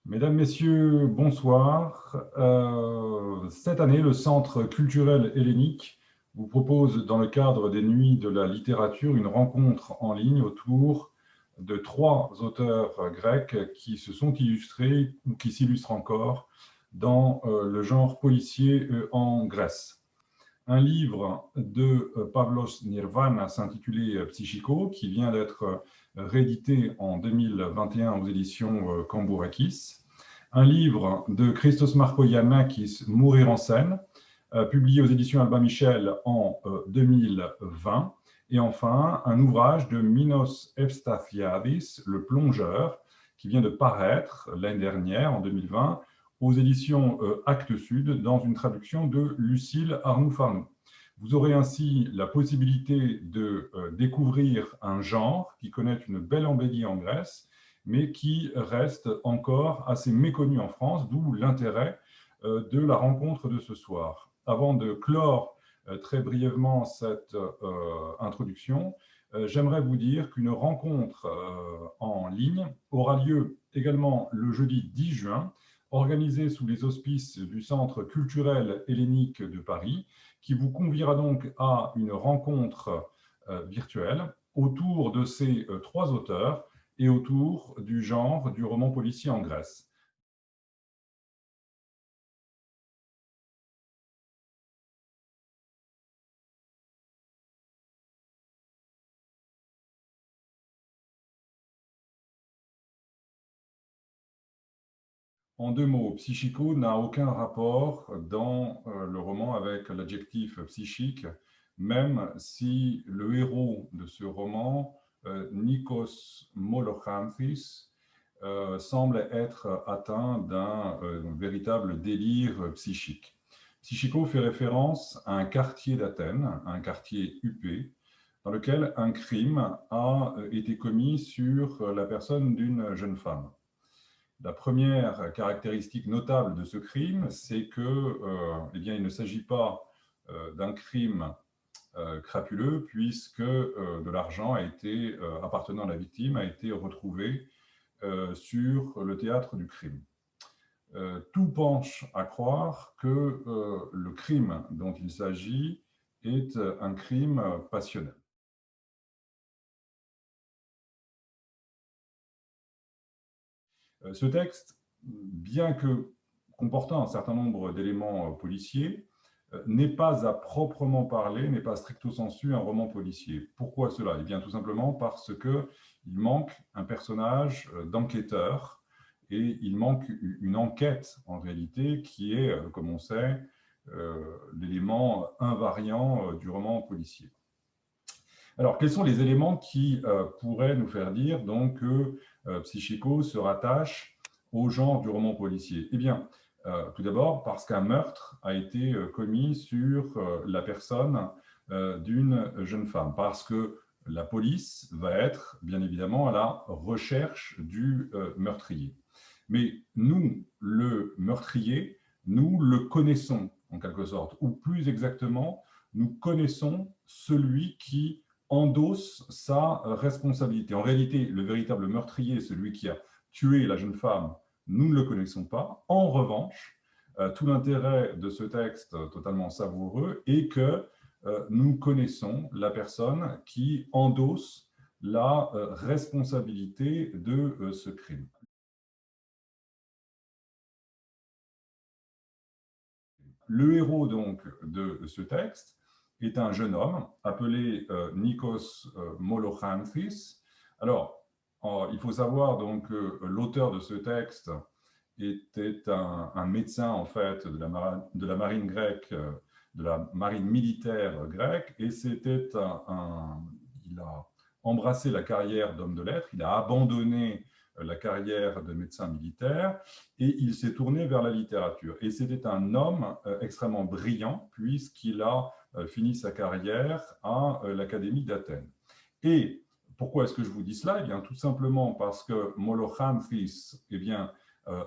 Mesdames, Messieurs, bonsoir. Cette année, le Centre culturel hellénique vous propose, dans le cadre des Nuits de la littérature, une rencontre en ligne autour de trois auteurs grecs qui se sont illustrés ou qui s'illustrent encore dans le genre policier en Grèce. Un livre de Pavlos Nirvanas intitulé Psychico, qui vient d'être réédité en 2021 aux éditions Cambourakis. Un livre de Christos Markoyanakis, Mourir en scène, publié aux éditions Albin Michel en 2020. Et enfin, un ouvrage de Minos Evstathiadis, Le plongeur, qui vient de paraître l'année dernière, en 2020, aux éditions Actes Sud, dans une traduction de Lucile Arnoux-Farnoux. Vous aurez ainsi la possibilité de découvrir un genre qui connaît une belle embellie en Grèce, mais qui reste encore assez méconnu en France, d'où l'intérêt de la rencontre de ce soir. Avant de clore très brièvement cette introduction, j'aimerais vous dire qu'une rencontre en ligne aura lieu également le jeudi 10 juin, organisée sous les auspices du Centre culturel hellénique de Paris, qui vous conviera donc à une rencontre virtuelle autour de ces trois auteurs et autour du genre du roman policier en Grèce. En deux mots, psychico n'a aucun rapport dans le roman avec l'adjectif psychique, même si le héros de ce roman, Nikos Molochantris, semble être atteint d'un véritable délire psychique. Psychico fait référence à un quartier d'Athènes, un quartier huppé, dans lequel un crime a été commis sur la personne d'une jeune femme. La première caractéristique notable de ce crime, c'est que, eh bien, il ne s'agit pas d'un crime crapuleux, puisque de l'argent appartenant à la victime a été retrouvé sur le théâtre du crime. Tout penche à croire que le crime dont il s'agit est un crime passionnel. Ce texte, bien que comportant un certain nombre d'éléments policiers, n'est pas à proprement parler, n'est pas stricto sensu un roman policier. Pourquoi cela? Eh bien, tout simplement parce qu'il manque un personnage d'enquêteur et il manque une enquête, en réalité, qui est, comme on sait, l'élément invariant du roman policier. Alors, quels sont les éléments qui pourraient nous faire dire donc, que Psychico se rattache au genre du roman policier? Eh bien, tout d'abord parce qu'un meurtre a été commis sur la personne d'une jeune femme, parce que la police va être, bien évidemment, à la recherche du meurtrier. Mais nous, le meurtrier, nous le connaissons, en quelque sorte, ou plus exactement, nous connaissons celui qui endosse sa responsabilité. En réalité, le véritable meurtrier, celui qui a tué la jeune femme, nous ne le connaissons pas. En revanche, tout l'intérêt de ce texte totalement savoureux est que nous connaissons la personne qui endosse la responsabilité de ce crime. Le héros donc de ce texte est un jeune homme appelé Nikos Molochantris. Alors, il faut savoir donc que l'auteur de ce texte était un médecin en fait de la marine grecque, de la marine militaire grecque, et il a embrassé la carrière d'homme de lettres, il a abandonné la carrière de médecin militaire et il s'est tourné vers la littérature. Et c'était un homme extrêmement brillant puisqu'il a fini sa carrière à l'Académie d'Athènes. Et pourquoi est-ce que je vous dis cela? Eh bien, tout simplement parce que Molochantris, eh bien,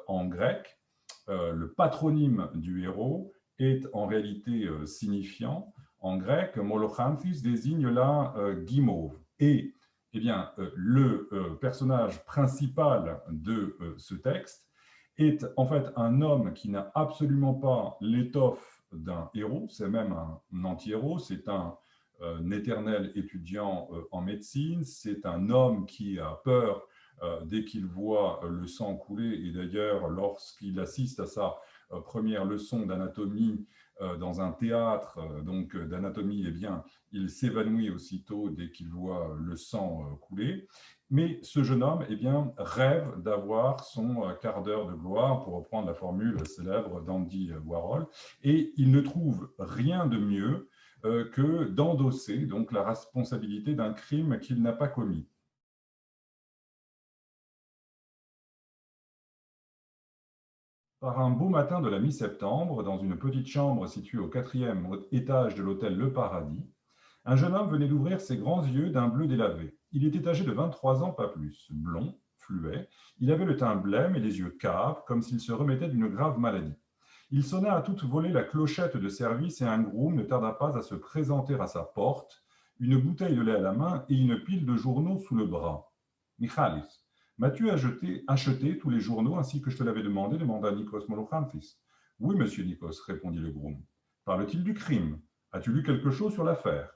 en grec, le patronyme du héros est en réalité signifiant. En grec, Molochantris désigne la guimauve. Et eh bien, le personnage principal de ce texte est en fait un homme qui n'a absolument pas l'étoffe d'un héros, c'est même un anti-héros, c'est un éternel étudiant en médecine, c'est un homme qui a peur dès qu'il voit le sang couler, et d'ailleurs lorsqu'il assiste à sa première leçon d'anatomie dans un théâtre donc d'anatomie, eh bien, il s'évanouit aussitôt dès qu'il voit le sang couler. Mais ce jeune homme eh bien, rêve d'avoir son quart d'heure de gloire, pour reprendre la formule célèbre d'Andy Warhol, et il ne trouve rien de mieux que d'endosser donc la responsabilité d'un crime qu'il n'a pas commis. Par un beau matin de la mi-septembre, dans une petite chambre située au 4e étage de l'hôtel Le Paradis, un jeune homme venait d'ouvrir ses grands yeux d'un bleu délavé. Il était âgé de 23 ans, pas plus. Blond, fluet, il avait le teint blême et les yeux caves, comme s'il se remettait d'une grave maladie. Il sonna à toute volée la clochette de service et un groom ne tarda pas à se présenter à sa porte, une bouteille de lait à la main et une pile de journaux sous le bras. Michalis, m'as-tu acheté tous les journaux ainsi que je te l'avais demandé demanda Nikos Molochantris. Oui, monsieur Nikos, répondit le groom. Parle-t-il du crime? As-tu lu quelque chose sur l'affaire?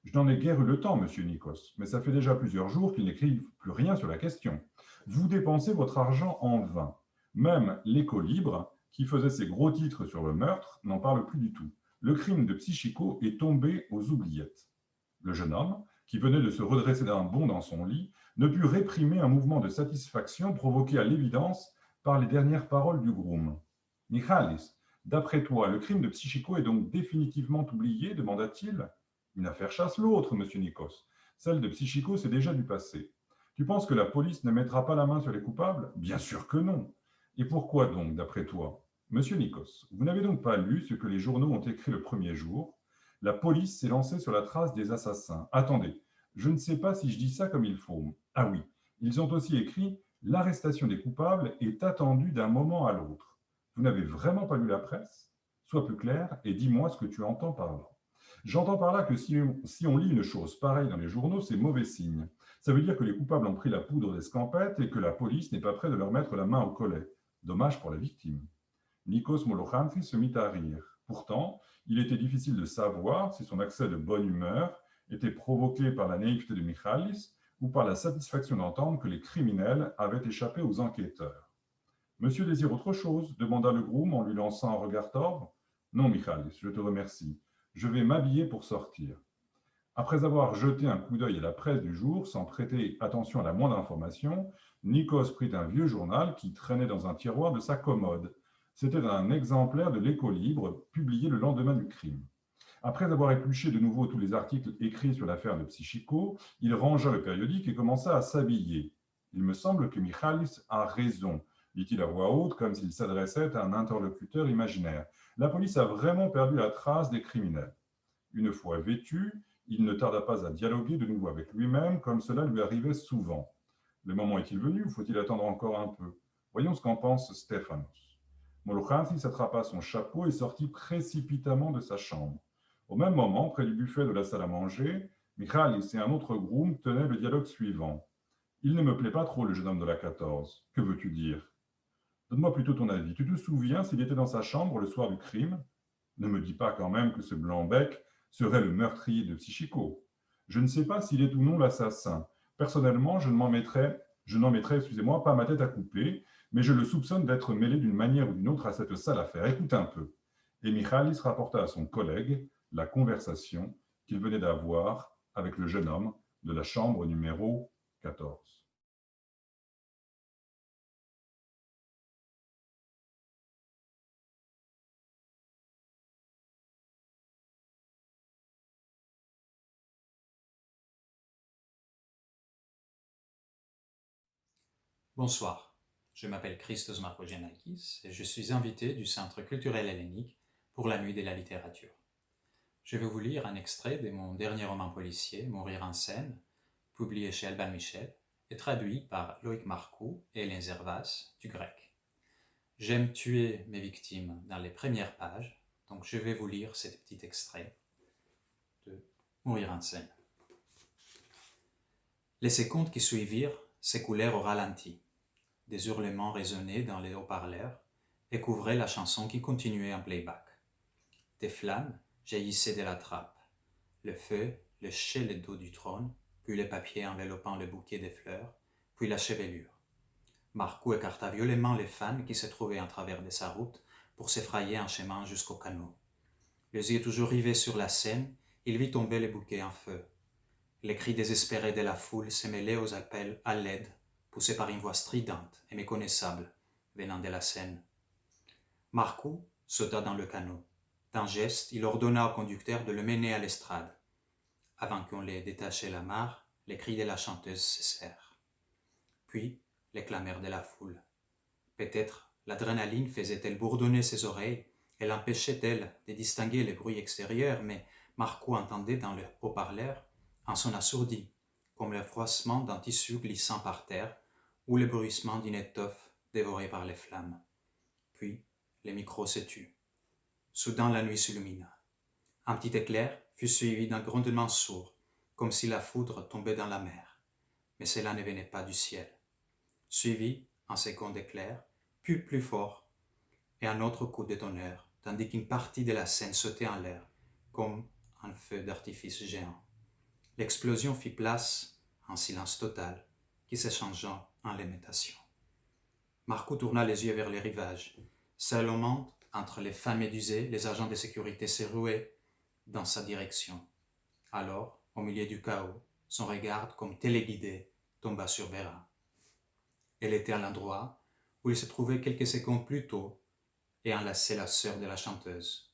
Je n'en ai guère eu le temps, monsieur Nikos, mais ça fait déjà plusieurs jours qu'ils n'écrivent plus rien sur la question. Vous dépensez votre argent en vain. Même l'Écho libre, qui faisait ses gros titres sur le meurtre, n'en parle plus du tout. Le crime de Psychico est tombé aux oubliettes. Le jeune homme, qui venait de se redresser d'un bond dans son lit, ne put réprimer un mouvement de satisfaction provoqué à l'évidence par les dernières paroles du groom. Michalis, d'après toi, le crime de Psychico est donc définitivement oublié demanda-t-il. Une affaire chasse l'autre, monsieur Nikos. Celle de Psychico, c'est déjà du passé. Tu penses que la police ne mettra pas la main sur les coupables? Bien sûr que non. Et pourquoi donc, d'après toi? Monsieur Nikos, vous n'avez donc pas lu ce que les journaux ont écrit le premier jour? La police s'est lancée sur la trace des assassins. Attendez, je ne sais pas si je dis ça comme il faut. Ah oui, ils ont aussi écrit l'arrestation des coupables est attendue d'un moment à l'autre. Vous n'avez vraiment pas lu la presse? Sois plus clair et dis-moi ce que tu entends par là. J'entends par là que si on lit une chose pareille dans les journaux, c'est mauvais signe. Ça veut dire que les coupables ont pris la poudre d'escampette et que la police n'est pas prête de leur mettre la main au collet. Dommage pour la victime. Nikos Molochantris se mit à rire. Pourtant, il était difficile de savoir si son accès de bonne humeur était provoqué par la naïveté de Michalis ou par la satisfaction d'entendre que les criminels avaient échappé aux enquêteurs. Monsieur désire autre chose demanda le groom en lui lançant un regard tordre. Non, Michalis, je te remercie. Je vais m'habiller pour sortir. Après avoir jeté un coup d'œil à la presse du jour, sans prêter attention à la moindre information, Nikos prit un vieux journal qui traînait dans un tiroir de sa commode. C'était un exemplaire de l'Écho libre, publié le lendemain du crime. Après avoir épluché de nouveau tous les articles écrits sur l'affaire de Psychico, il rangea le périodique et commença à s'habiller. Il me semble que Michalis a raison, dit-il à voix haute, comme s'il s'adressait à un interlocuteur imaginaire. La police a vraiment perdu la trace des criminels. Une fois vêtu, il ne tarda pas à dialoguer de nouveau avec lui-même, comme cela lui arrivait souvent. Le moment est-il venu ou faut-il attendre encore un peu? Voyons ce qu'en pense Stéphanos. Molochantris attrapa son chapeau et sortit précipitamment de sa chambre. Au même moment, près du buffet de la salle à manger, Michalis et un autre groom tenaient le dialogue suivant. Il ne me plaît pas trop, le jeune homme de la 14. Que veux-tu dire? Donne-moi plutôt ton avis. Tu te souviens s'il était dans sa chambre le soir du crime? Ne me dis pas quand même que ce blanc-bec serait le meurtrier de Psychico. Je ne sais pas s'il est ou non l'assassin. Personnellement, je n'en mettrais, excusez-moi, pas ma tête à couper, mais je le soupçonne d'être mêlé d'une manière ou d'une autre à cette sale affaire. Écoute un peu. Et Michalis rapporta à son collègue la conversation qu'il venait d'avoir avec le jeune homme de la chambre numéro 14. Bonsoir, je m'appelle Christos Markogianakis et je suis invité du Centre culturel hellénique pour la nuit de la littérature. Je vais vous lire un extrait de mon dernier roman policier, Mourir en scène, publié chez Albin Michel et traduit par Loïc Marcoux et Hélène Zervas du grec. J'aime tuer mes victimes dans les premières pages, donc je vais vous lire cet petit extrait de Mourir en scène. Les secondes qui suivirent s'écoulèrent au ralenti. des hurlements résonnaient dans les haut-parleurs et couvraient la chanson qui continuait en playback. Des flammes jaillissaient de la trappe. Le feu léchait le dos du trône, puis les papiers enveloppant le bouquet de fleurs, puis la chevelure. Marcoux écarta violemment les fans qui se trouvaient en travers de sa route pour s'effrayer un chemin jusqu'au canot. Les yeux toujours rivés sur la scène, il vit tomber le bouquet en feu. Les cris désespérés de la foule se mêlaient aux appels à l'aide, poussés par une voix stridente et méconnaissable venant de la scène. Marcoux sauta dans le canot. D'un geste, il ordonna au conducteur de le mener à l'estrade. Avant qu'on l'ait détaché l'amarre, les cris de la chanteuse cessèrent. Puis, les clameurs de la foule. Peut-être l'adrénaline faisait-elle bourdonner ses oreilles et l'empêchait-elle de distinguer les bruits extérieurs, mais Marcoux entendait dans le haut-parleur un son assourdi, comme le froissement d'un tissu glissant par terre ou le bruissement d'une étoffe dévorée par les flammes. Puis, le micro se tut. Soudain, la nuit s'illumina. Un petit éclair fut suivi d'un grondement sourd, comme si la foudre tombait dans la mer. Mais cela ne venait pas du ciel. Suivi un second éclair, puis plus fort, et un autre coup de tonnerre, tandis qu'une partie de la scène sautait en l'air, comme un feu d'artifice géant. L'explosion fit place à un silence total, qui s'échangea en lamentation. Marcoux tourna les yeux vers les rivages. Seul au monde, entre les femmes médusées, les agents de sécurité se ruaient dans sa direction. Alors, au milieu du chaos, son regard, comme téléguidé, tomba sur Vera. Elle était à l'endroit où il se trouvait quelques secondes plus tôt et enlaçait la sœur de la chanteuse.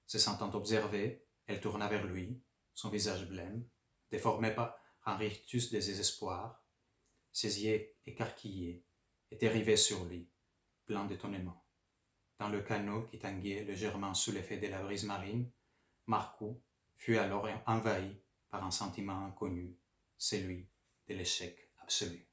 Se sentant observée, elle tourna vers lui, son visage blême, déformé par un rictus de désespoir. Ses yeux écarquillés étaient rivés sur lui, pleins d'étonnement. Dans le canot qui tanguait légèrement sous l'effet de la brise marine, Marcoux fut alors envahi par un sentiment inconnu, celui de l'échec absolu.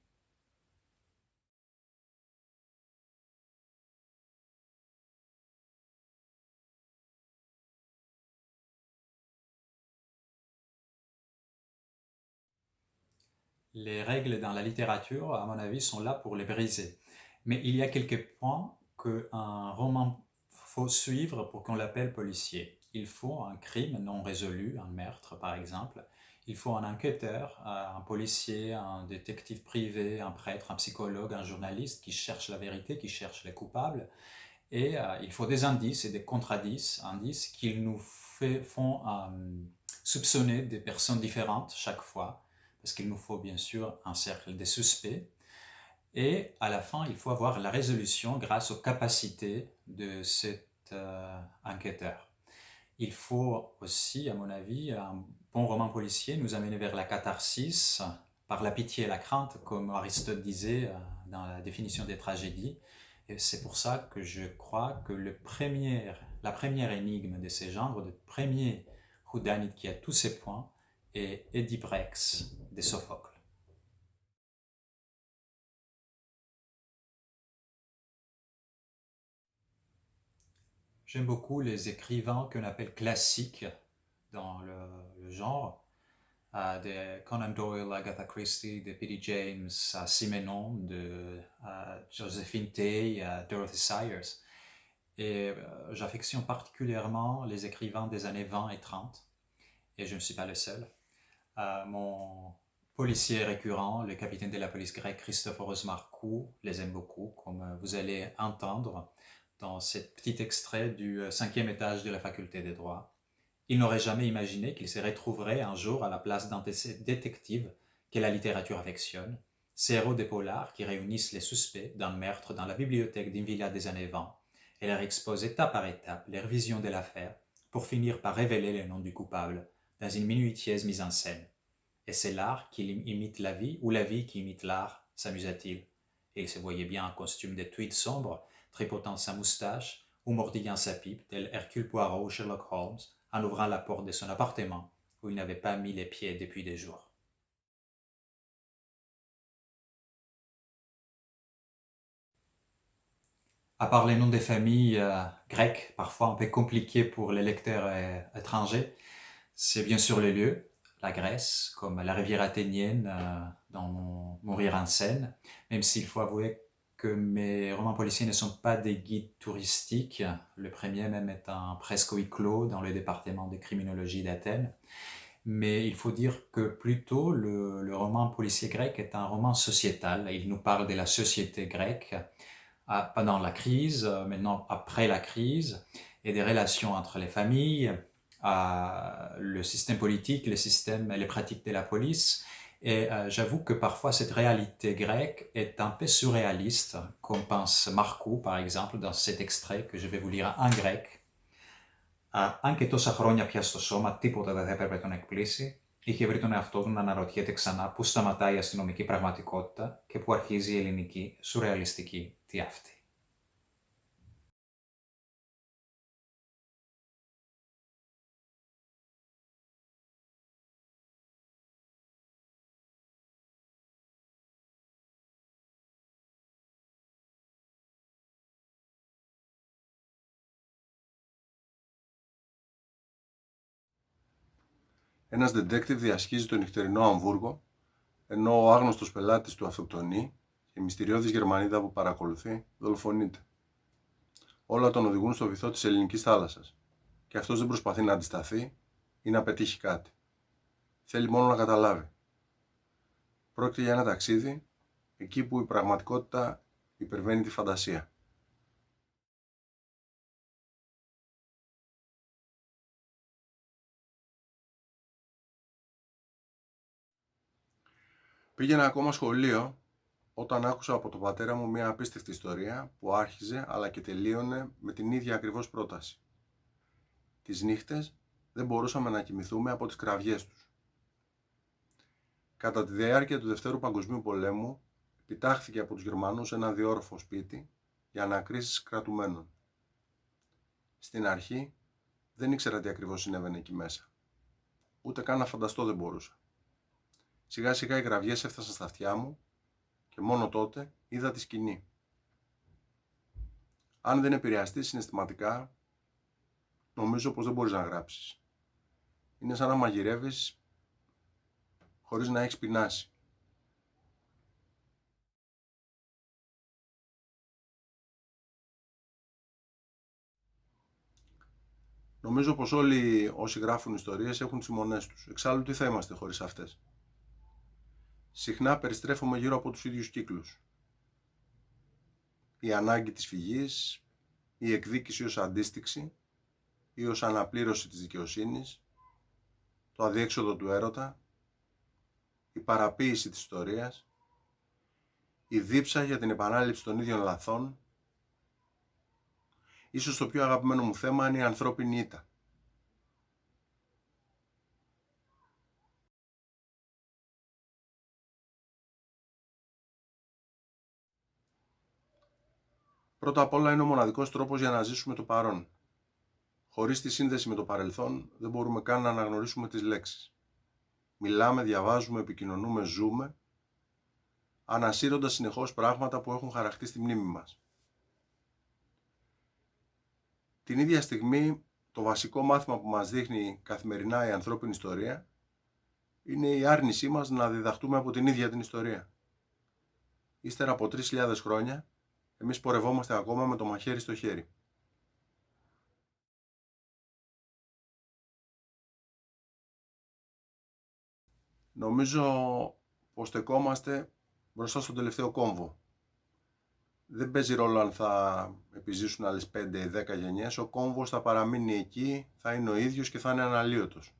Les règles dans la littérature, à mon avis, sont là pour les briser. Mais il y a quelques points qu'un roman faut suivre pour qu'on l'appelle policier. Il faut un crime non résolu, un meurtre par exemple. Il faut un enquêteur, un policier, un détective privé, un prêtre, un psychologue, un journaliste qui cherche la vérité, qui cherche les coupables. Et il faut des indices et des contre-indices, indices qui nous font soupçonner des personnes différentes chaque fois, parce qu'il nous faut bien sûr un cercle des suspects. Et à la fin, il faut avoir la résolution grâce aux capacités de cet enquêteur. Il faut aussi, à mon avis, un bon roman policier nous amener vers la catharsis, par la pitié et la crainte, comme Aristote disait dans la définition des tragédies. Et c'est pour ça que je crois que la première énigme de ce genre, le premier whodunit qui a tous ces points, est Oediprex de Sophocle. J'aime beaucoup les écrivains qu'on appelle classiques dans le genre, de Conan Doyle, Agatha Christie, de P.D. James, Simenon, de Josephine Tey, Dorothy Sayers. Et j'affectionne particulièrement les écrivains des années 20 et 30, et je ne suis pas le seul. Mon policier récurrent, le capitaine de la police grecque Christophoros Marcoux, les aime beaucoup, comme vous allez entendre dans ce petit extrait du 5e étage de la faculté des droits. Il n'aurait jamais imaginé qu'il se retrouverait un jour à la place d'un de ces détectives que la littérature affectionne, ces héros des polars qui réunissent les suspects d'un meurtre dans la bibliothèque d'une villa des années 20 et leur exposent étape par étape leur vision de l'affaire pour finir par révéler le nom du coupable dans une minutieuse mise en scène. Et c'est l'art qui imite la vie ou la vie qui imite l'art, s'amusa-t-il. Et il se voyait bien en costume de tweed sombre, tripotant sa moustache ou mordillant sa pipe, tel Hercule Poirot ou Sherlock Holmes, en ouvrant la porte de son appartement où il n'avait pas mis les pieds depuis des jours. À part les noms des familles grecques, parfois un peu compliqués pour les lecteurs étrangers, c'est bien sûr les lieux, la Grèce, comme la rivière athénienne dans Mourir en Seine, même s'il faut avouer que mes romans policiers ne sont pas des guides touristiques. Le premier même est un presque huis clos dans le département de criminologie d'Athènes. Mais il faut dire que plutôt le roman policier grec est un roman sociétal. Il nous parle de la société grecque pendant la crise, maintenant après la crise, et des relations entre les familles, le système politique, le système et les pratiques de la police. Et j'avoue que parfois cette réalité grecque est un peu surréaliste, comme pense Marcou par exemple dans cet extrait que je vais vous lire en grec. Αν και τόσα χρόνια πια στο σώμα τίποτα δεν θα έπρεπε τον εκπλήσει, είχε βρει τον εαυτό του να αναρωτιέται ξανά πού σταματάει η αστυνομική πραγματικότητα και πού αρχίζει η ελληνική σουρεαλιστική τιάφτη. Ένας detective διασχίζει το νυχτερινό Αμβούργο, ενώ ο άγνωστος πελάτης του αυτοκτονεί και η μυστηριώδης Γερμανίδα που παρακολουθεί δολοφονείται. Όλα τον οδηγούν στο βυθό της ελληνικής θάλασσας και αυτός δεν προσπαθεί να αντισταθεί ή να πετύχει κάτι. Θέλει μόνο να καταλάβει. Πρόκειται για ένα ταξίδι εκεί που η πραγματικότητα υπερβαίνει τη φαντασία. Πήγαινα ακόμα σχολείο όταν άκουσα από τον πατέρα μου μια απίστευτη ιστορία που άρχιζε αλλά και τελείωνε με την ίδια ακριβώς πρόταση. Τις νύχτες δεν μπορούσαμε να κοιμηθούμε από τις κραυγές τους. Κατά τη διάρκεια του Δευτέρου Παγκοσμίου Πολέμου επιτάχθηκε από τους Γερμανούς ένα διόροφο σπίτι για ανακρίσεις κρατουμένων. Στην αρχή δεν ήξερα τι ακριβώς συνέβαινε εκεί μέσα. Ούτε καν να φανταστώ δεν μπορούσα. Σιγά σιγά οι κραυγές έφτασαν στα αυτιά μου και μόνο τότε είδα τη σκηνή. Αν δεν επηρεαστείς συναισθηματικά, νομίζω πως δεν μπορείς να γράψεις. Είναι σαν να μαγειρεύεις χωρίς να έχεις πεινάσει. Νομίζω πως όλοι όσοι γράφουν ιστορίες έχουν τις μονές τους. Εξάλλου τι θα είμαστε χωρίς αυτές. Συχνά περιστρέφομαι γύρω από τους ίδιους κύκλους. Η ανάγκη της φυγής, η εκδίκηση ως αντίστοιξη ή ως αναπλήρωση της δικαιοσύνης, το αδιέξοδο του έρωτα, η παραποίηση της ιστορίας, η δίψα για την επανάληψη των ίδιων λαθών. Ίσως το πιο αγαπημένο μου θέμα είναι η ανθρώπινη ήττα. Πρώτα απ' όλα είναι ο μοναδικός τρόπος για να ζήσουμε το παρόν. Χωρίς τη σύνδεση με το παρελθόν δεν μπορούμε καν να αναγνωρίσουμε τις λέξεις. Μιλάμε, διαβάζουμε, επικοινωνούμε, ζούμε, ανασύροντας συνεχώς πράγματα που έχουν χαραχτεί στη μνήμη μας. Την ίδια στιγμή, το βασικό μάθημα που μας δείχνει καθημερινά η ανθρώπινη ιστορία είναι η άρνησή μας να διδαχτούμε από την ίδια την ιστορία. Ύστερα από 3.000 χρόνια, εμείς πορευόμαστε ακόμα με το μαχαίρι στο χέρι. Νομίζω πως στεκόμαστε μπροστά στον τελευταίο κόμβο. Δεν παίζει ρόλο αν θα επιζήσουν άλλες 5 ή 10 γενιές, ο κόμβος θα παραμείνει εκεί, θα είναι ο ίδιος και θα είναι αναλύωτος.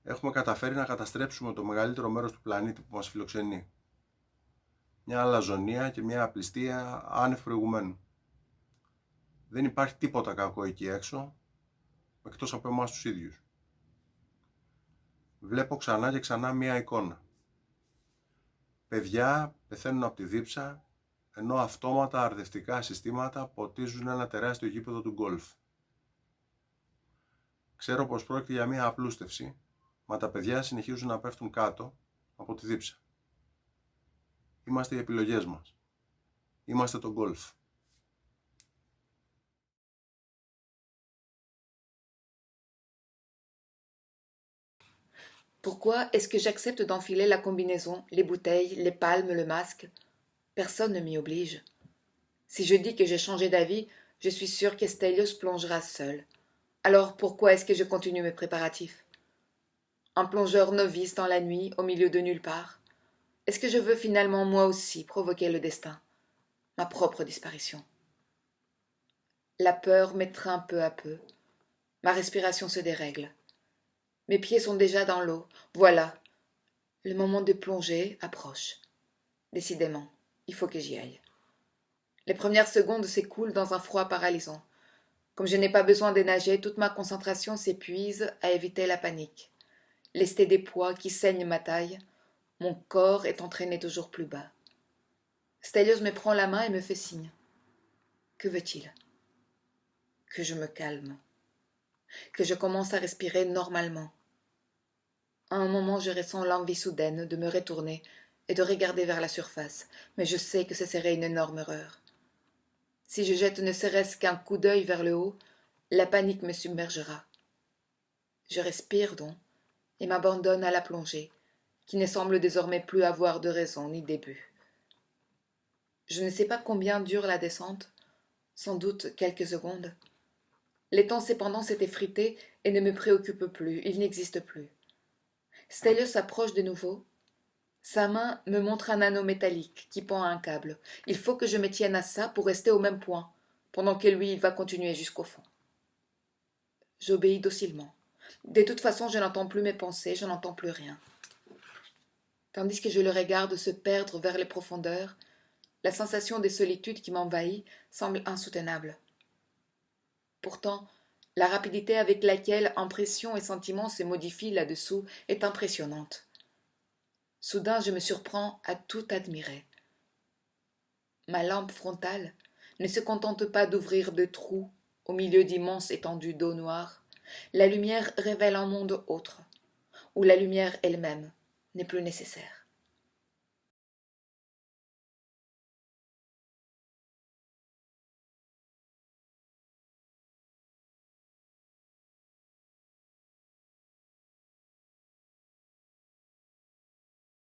Έχουμε καταφέρει να καταστρέψουμε το μεγαλύτερο μέρος του πλανήτη που μας φιλοξενεί. Μια αλαζονία και μια απληστία άνευ προηγουμένου. Δεν υπάρχει τίποτα κακό εκεί έξω, εκτός από εμάς τους ίδιους. Βλέπω ξανά και ξανά μια εικόνα. Παιδιά πεθαίνουν από τη δίψα, ενώ αυτόματα αρδευτικά συστήματα ποτίζουν ένα τεράστιο γήπεδο του γκολφ. Ξέρω πως πρόκειται για μια απλούστευση, μα τα παιδιά συνεχίζουν να πέφτουν κάτω από τη δίψα. Είμαστε οι επιλογές μας. Είμαστε το γκολφ. Pourquoi est-ce que j'accepte d'enfiler la combinaison, les bouteilles, les palmes, le masque? Personne ne m'y oblige. Si je dis que j'ai changé d'avis, je suis sûre qu'Estelios plongera seul. Alors pourquoi est-ce que je continue mes préparatifs? Un plongeur novice dans la nuit, au milieu de nulle part. Est-ce que je veux finalement moi aussi provoquer le destin, ma propre disparition? La peur m'étreint peu à peu. Ma respiration se dérègle. Mes pieds sont déjà dans l'eau. Voilà. Le moment de plonger approche. Décidément, il faut que j'y aille. Les premières secondes s'écoulent dans un froid paralysant. Comme je n'ai pas besoin de nager, toute ma concentration s'épuise à éviter la panique. Lesté des poids qui saignent ma taille, mon corps est entraîné toujours plus bas. Stelios me prend la main et me fait signe. Que veut-il? Que je me calme. Que je commence à respirer normalement. À un moment, je ressens l'envie soudaine de me retourner et de regarder vers la surface, mais je sais que ce serait une énorme erreur. Si je jette ne serait-ce qu'un coup d'œil vers le haut, la panique me submergera. Je respire donc et m'abandonne à la plongée, qui ne semble désormais plus avoir de raison ni début. Je ne sais pas combien dure la descente, sans doute quelques secondes. L'étang cependant s'est effrité et ne me préoccupe plus, il n'existe plus. Stelios s'approche de nouveau. Sa main me montre un anneau métallique qui pend à un câble. Il faut que je me tienne à ça pour rester au même point, pendant que lui il va continuer jusqu'au fond. J'obéis docilement. De toute façon, je n'entends plus mes pensées, je n'entends plus rien. Tandis que je le regarde se perdre vers les profondeurs, la sensation de solitude qui m'envahit semble insoutenable. Pourtant, la rapidité avec laquelle impressions et sentiments se modifient là-dessous est impressionnante. Soudain, je me surprends à tout admirer. Ma lampe frontale ne se contente pas d'ouvrir de trous au milieu d'immenses étendues d'eau noire. La lumière révèle un monde autre, où la lumière elle-même n'est plus nécessaire.